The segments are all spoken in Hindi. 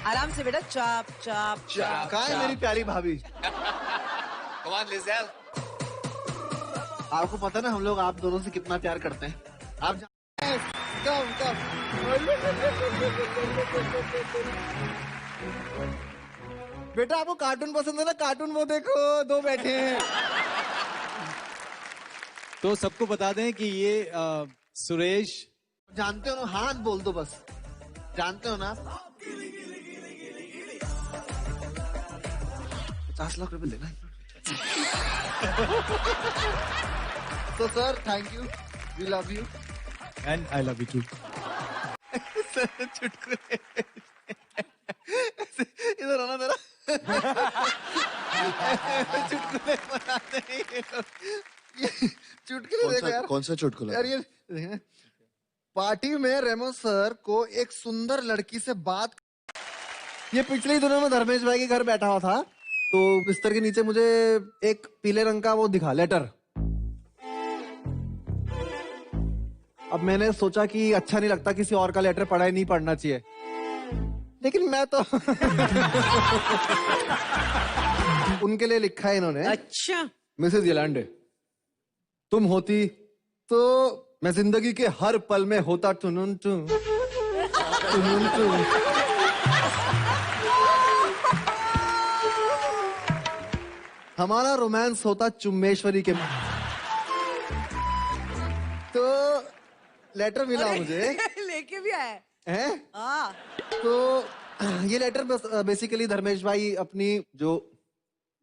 आराम से बेटा, चाप चाप चाप। कहाँ है मेरी प्यारी भाभी? Come on, Lizelle. आपको पता ना हम लोग आप दोनों से कितना प्यार करते हैं। आप कम बेटा आपको कार्टून पसंद है ना? कार्टून वो देखो, दो बैठे हैं। तो सबको बता दें कि ये सुरेश। जानते हो ना? हाथ बोल दो बस। जानते हो ना? 50 लाख रुपए लेना। तो sir thank you, we love you and I love you too. चुटकुले इधर आना जरा। चुटकुले बनाते हैं ये लोग। चुटकुले देखो यार। कौन सा चुटकुला? यार ये पार्टी में रेमो सर को एक सुंदर लड़की से बात। ये पिछले ही दिनों में धर्मेश भाई के घर बैठा हुआ था, तो बिस्तर के नीचे मुझे एक पीले रंग का वो दिखा, लेटर। अब मैंने सोचा कि अच्छा नहीं लगता किसी और का लेटर पढ़ा ही नहीं पढ़ना चाहिए, लेकिन मैं तो उनके लिए लिखा है इन्होंने। अच्छा। मिसेस येलांडे, तुम होती तो मैं जिंदगी के हर पल में होता टुनुन टू टुनुन टू। हमारा रोमांस होता चुम्मेश्वरी के। तो लेटर मिला मुझे। लेके भी आया है? हाँ। तो ये लेटर बेसिकली धर्मेश भाई अपनी जो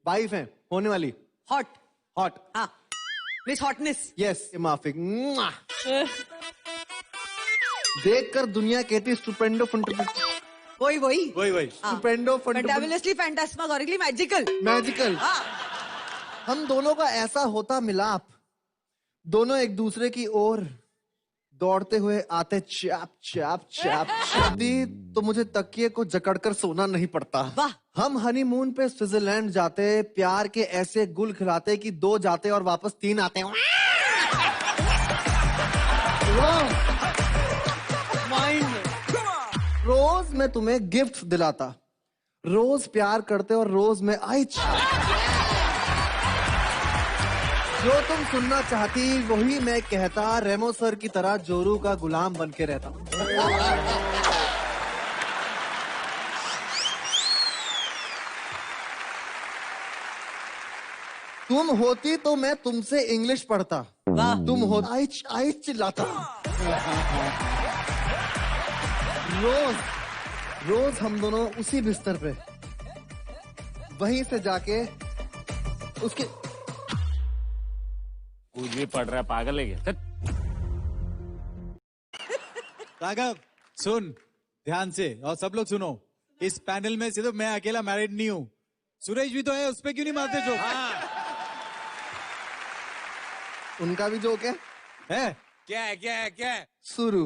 वाइफ है होने वाली, हॉट हॉट, हाँ, मिस हॉटनेस, यस, माफिक, देखकर दुनिया कहती स्टुपेंडो वही स्टुपेंडो फैंटाबुलसली फैंटास्मागोरिकली मैजिकल मैजिकल। हम दोनों का ऐसा होता मिलाप, दोनों एक दूसरे की ओर दौड़ते हुए आते, चाप चाप चाप चाप। तो मुझे तकिए को जकड़कर सोना नहीं पड़ता। वाह। हम हनीमून पे स्विट्जरलैंड जाते, प्यार के ऐसे गुल खिलाते कि 2 जाते और वापस 3 आते। रोज मैं तुम्हें गिफ्ट दिलाता, रोज प्यार करते और रोज मैं आई। जो तुम सुनना चाहती वही मैं कहता, रेमो सर की तरह जोरू का गुलाम बन के रहता। तुम होती तो मैं तुमसे इंग्लिश पढ़ता, तुम हो आई चिल्लाता। रोज हम दोनों उसी बिस्तर पे, वहीं से जाके उसके कुछ भी पढ़ रहा है, पागल है क्या? राघव सुन ध्यान से, और सब लोग सुनो, इस पैनल में सिर्फ मैं अकेला मैरिड नहीं हूँ, सुरेश भी तो है, उस पे क्यों नहीं मारते जोक? उनका भी जोक है? क्या है क्या है क्या है? शुरू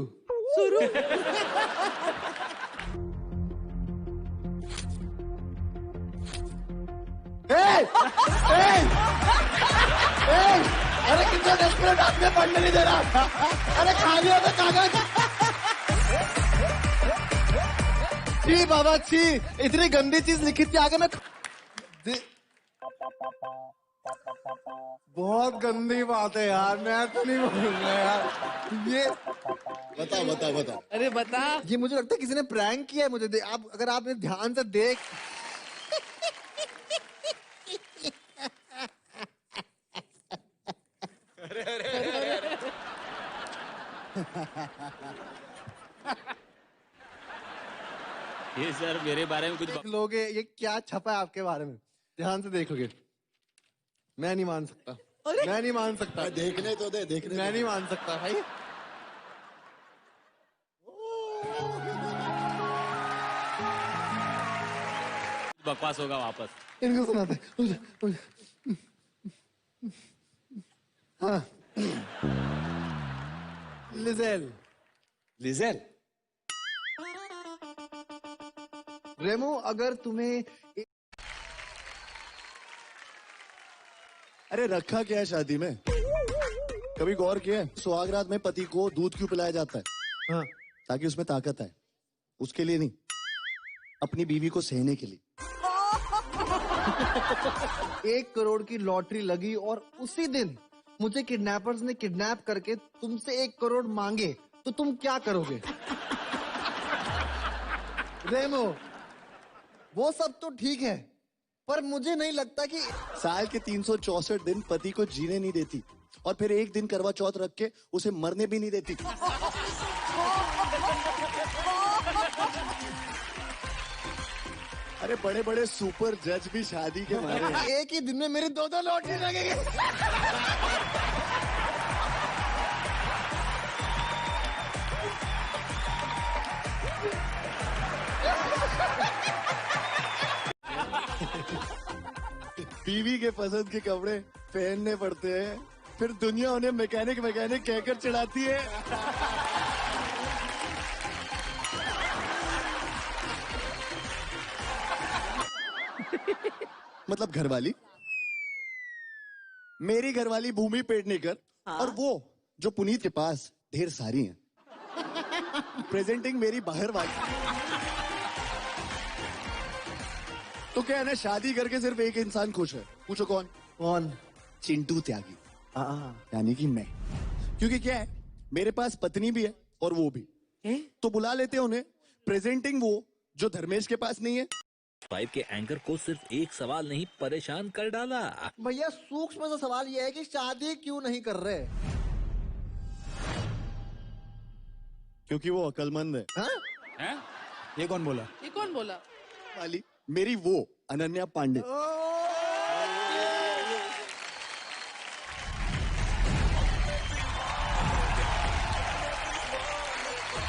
अरे कितना डेस्परेट आदमी, पढ़ने नहीं दे रहा। अरे खा लिया था कागज। छी बाबा छी, इतनी गंदी चीज लिखी थी आगे में। बहुत गंदी बात है यार, मैं तो नहीं बोलूंगा यार ये। बता। अरे बता। ये मुझे लगता है किसी ने प्रैंक किया है मुझे। आप अगर आपने ध्यान से देख ये सर मेरे बारे में कुछ लोग ये क्या छपा है आपके बारे में, ध्यान से देखोगे। मैं नहीं मान सकता, मैं नहीं मान सकता। देखने तो दे, देखने मैं नहीं मान सकता भाई। बकवास होगा वापस। इनको सुनाते। हाँ, लिजेल रेमो, अगर तुम्हें अरे रखा क्या है शादी में? कभी गौर किया है सुहागरात में पति को दूध क्यों पिलाया जाता है? हाँ, ताकि उसमें ताकत है, उसके लिए नहीं। अपनी बीवी को सहने के लिए। 1 करोड़ की लॉटरी लगी और उसी दिन मुझे किडनैपर्स ने किडनैप करके तुमसे 1 करोड़ मांगे तो तुम क्या करोगे? रेमो, वो सब तो ठीक है, पर मुझे नहीं लगता कि साल के 364 दिन पति को जीने नहीं देती और फिर एक दिन करवा चौथ रख के उसे मरने भी नहीं देती। अरे बड़े बड़े सुपर जज भी शादी के मारे हैं। एक ही दिन में मेरी 2 लॉटरी लगेगी। बीवी के पसंद के कपड़े पहनने पड़ते हैं, फिर दुनिया उन्हें मैकेनिक कहकर चिढ़ाती है। मतलब घरवाली, मेरी घरवाली भूमि पेडनेकर और वो जो पुनीत के पास ढेर सारी हैं। प्रेजेंटिंग मेरी बाहर वाली। तो क्या है ना, शादी करके सिर्फ एक इंसान खुश है। पूछो कौन? कौन? चिंटू त्यागी, यानी कि मैं। क्योंकि क्या है, मेरे पास पत्नी भी है और वो भी। तो बुला लेते हैं उन्हें, प्रेजेंटिंग वो जो धर्मेश के पास नहीं है। 5 के एंकर को सिर्फ एक सवाल नहीं परेशान कर डाला। भैया सूक्ष्म सा सवाल यह है कि शादी क्यों नहीं कर रहे? क्योंकि वो अकलमंद है। हाँ? हैं? ये कौन बोला? ये कौन बोला? वाली मेरी वो अनन्या पांडे।